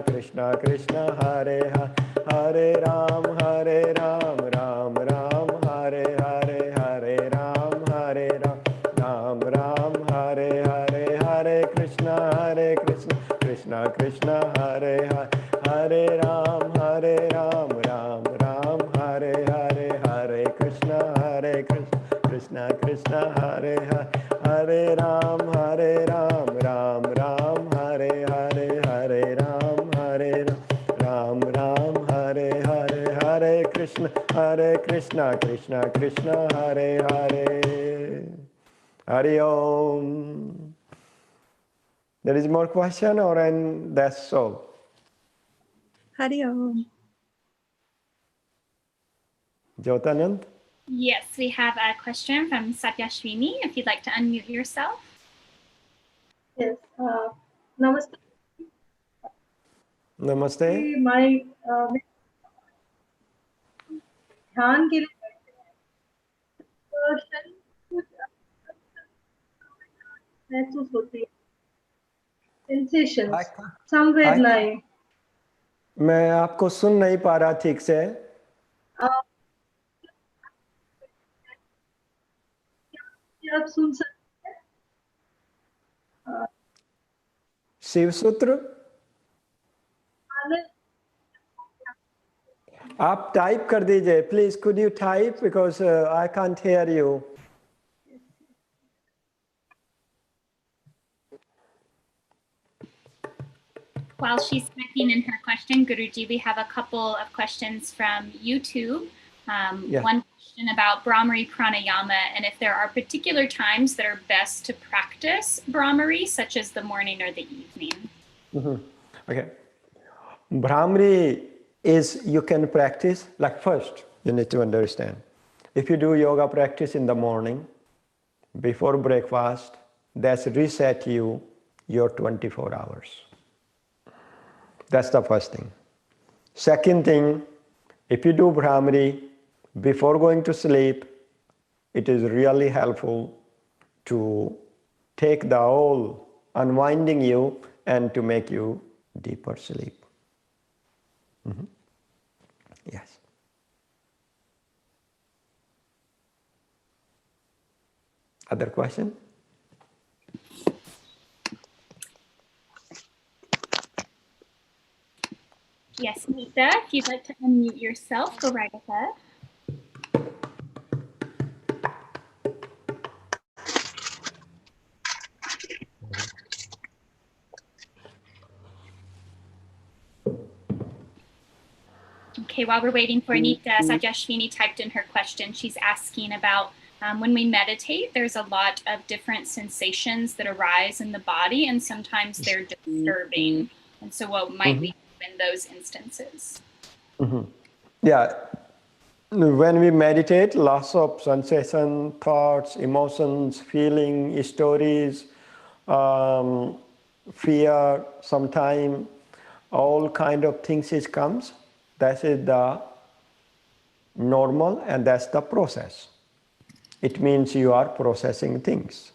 Krishna Krishna, Hare Hare, Hare Ram, Ram Ram, Hare Hare, Hare Ram, Ram Ram, Hare Hare, Hare Krishna, Krishna Krishna, Hare Hare, Hare Ram, Ram Ram, Hare Hare, Hare Krishna, Krishna Krishna, Hare Hare, Hare Ram, Ram Ram, Hare Hare, Hare Ram, Ram Ram, Hare Hare, Hare Krishna, Krishna Krishna, Hare Hare. Hari Om. There is more question or and that's all? Hari Om. Jyotanand? Yes, we have a question from Satyashvini. If you'd like to unmute yourself. Yes. Namaste. Namaste. My ध्यान के लिए महसूस होती है sensations संवेदनाएं मैं आपको सुन नहीं पा रहा ठीक से आप सुन सकते हैं शिव सूत्र आप टाइप कर दीजिए please could you type because I can't hear you While she's typing in her question, Guruji, we have a couple of questions from YouTube. One question about Bhramari pranayama, and if there are particular times that are best to practice Bhramari, such as the morning or the evening. Okay. Bhramari is you can practice, like first, you need to understand. If you do yoga practice in the morning, before breakfast, that's reset you your 24 hours. That's the first thing. Second thing, if you do Bhramari before going to sleep, it is really helpful to take the whole unwinding you and to make you deeper sleep. Yes. Other question? Yes, Nita, if you'd like to unmute yourself, go right ahead. Okay, while we're waiting for Nita, Satyashvini typed in her question. She's asking about when we meditate, there's a lot of different sensations that arise in the body, and sometimes they're disturbing. And so what might we do in those instances? Yeah, when we meditate, lots of sensation, thoughts, emotions, feeling, stories, fear, sometime all kind of things is comes. That is the normal and that's the process. It means you are processing things.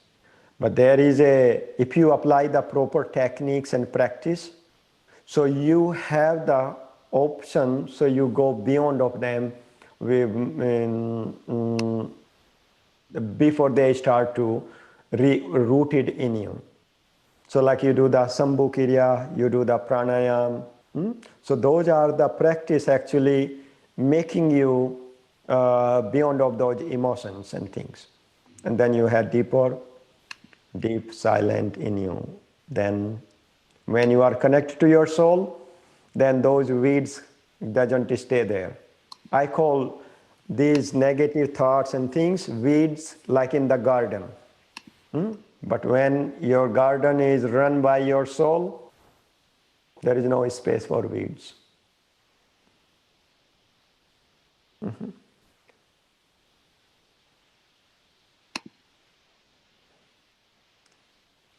But there is if you apply the proper techniques and practice, so you have the option, so you go beyond of them before they start to rooted in you. So like you do the Sambhu Kriya, you do the pranayam. So those are the practice actually making you beyond of those emotions and things. And then you have deep silent in you. Then when you are connected to your soul, then those weeds doesn't stay there. I call these negative thoughts and things weeds, like in the garden. But when your garden is run by your soul, there is no space for weeds.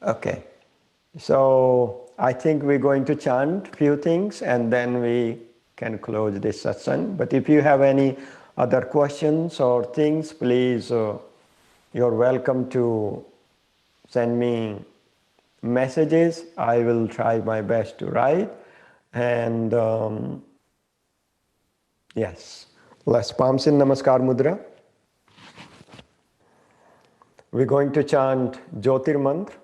Okay, so I think we're going to chant few things and then we can close this satsang. But if you have any other questions or things, please, you're welcome to send me messages. I will try my best to write. And yes, let's palms in Namaskar Mudra. We're going to chant Jyotir Mantra,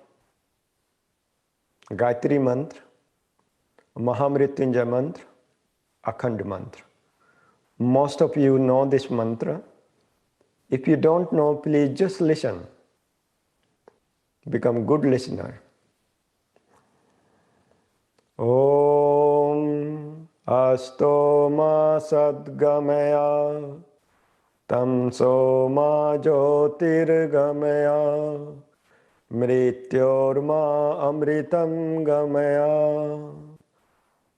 Gayatri Mantra, Mahamrityunjay Mantra, Akhanda Mantra. Most of you know this mantra. If you don't know, please just listen. Become good listener. Om Astoma Sadgamaya Tamsoma Jyotirgamaya Mrityorma Amritam Gamaya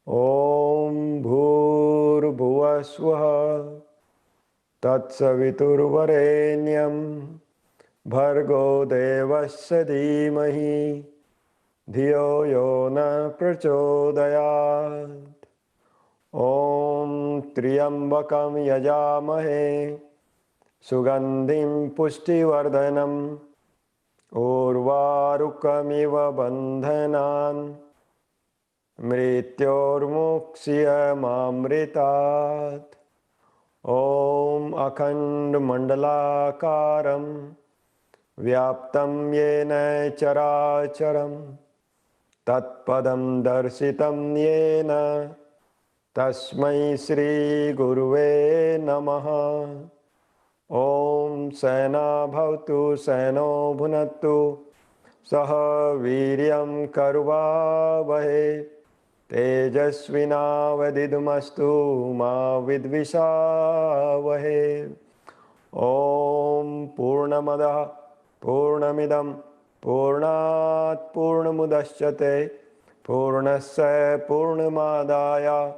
Om Bhurbhuvasvaha Tatsaviturvarenyam Bhargo Devasya Dhimahi Dhiyo Yo Na Prachodayat Om Triyambakam Yajamahe Sugandhim Pushtivardhanam Urvarukamiva Bandhanan Mrityormuksiyamamritat Om Akhanda Mandalakaram Vyaptam Yena Characharam Tatpadam Darsitam Yena Tasmai Sri Guruve Namaha Om Sena Bhavatu Seno Bhunattu Saha Viryam Karuvavahe Tejasvinavadidumastu Ma Vidvishavahe Om Purnamada Purnamidam Purnat Purnamudashyate Purnasya Purnamadaya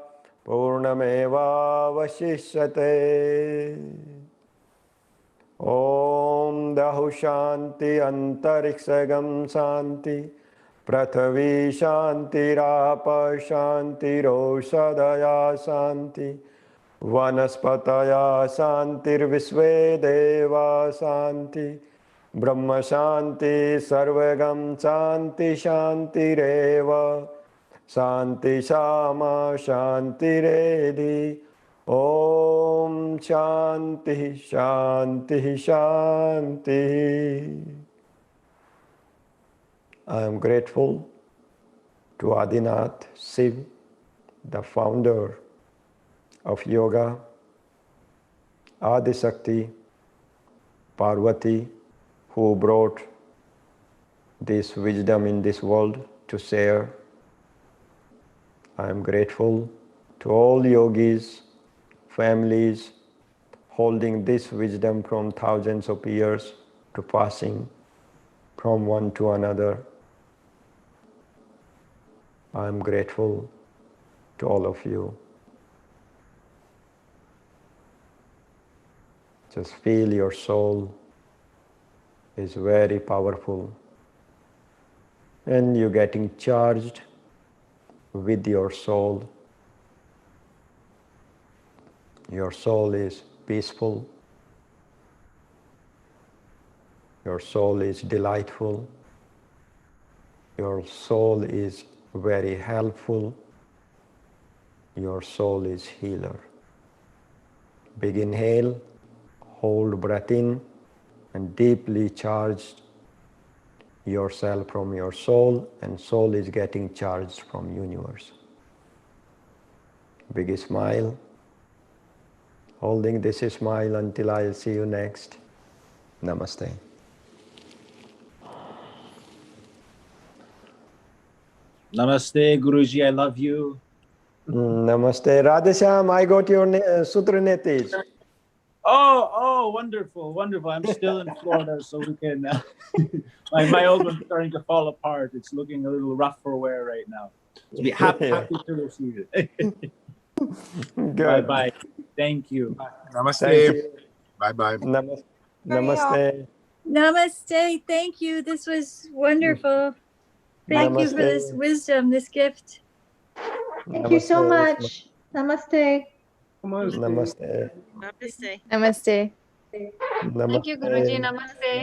Purnameva Vashishyate Om Dahu Shanti Antarikshagam Shanti Prathavi Shanti Rapa Shanti Roshadaya Shanti Vanaspataya Shantir Visve Deva Shanti Brahma Shanti Sarvagam Shanti Shanti Reva Shanti Shama Shanti Redhi Om Shanti Shanti Shanti. I am grateful to Adinath Shiv, the founder of yoga, Adisakti, Parvati, who brought this wisdom in this world to share. I am grateful to all yogis, families holding this wisdom from thousands of years to passing from one to another. I am grateful to all of you. Just feel your soul is very powerful and you're getting charged with your soul. Your soul is peaceful. Your soul is delightful. Your soul is very helpful. Your soul is healer. Big inhale, hold breath in, and deeply charge yourself from your soul, and soul is getting charged from universe. Big smile. Holding this smile until I'll see you next. Namaste. Namaste, Guruji. I love you. Namaste. Radhesham, I got your Sutra Netish. Oh, wonderful, wonderful. I'm still in Florida, so we can. My old one's starting to fall apart. It's looking a little rough for wear right now. So be happy to receive it. Good. Bye. Thank you. Namaste. Thank you. Bye-bye. Namaste. Namaste. Thank you. This was wonderful. Thank you for this Namaste. wisdom, this gift. Thank you so Namaste. much. Namaste. Namaste. Namaste. Namaste. Namaste. Thank you, Guruji. Namaste.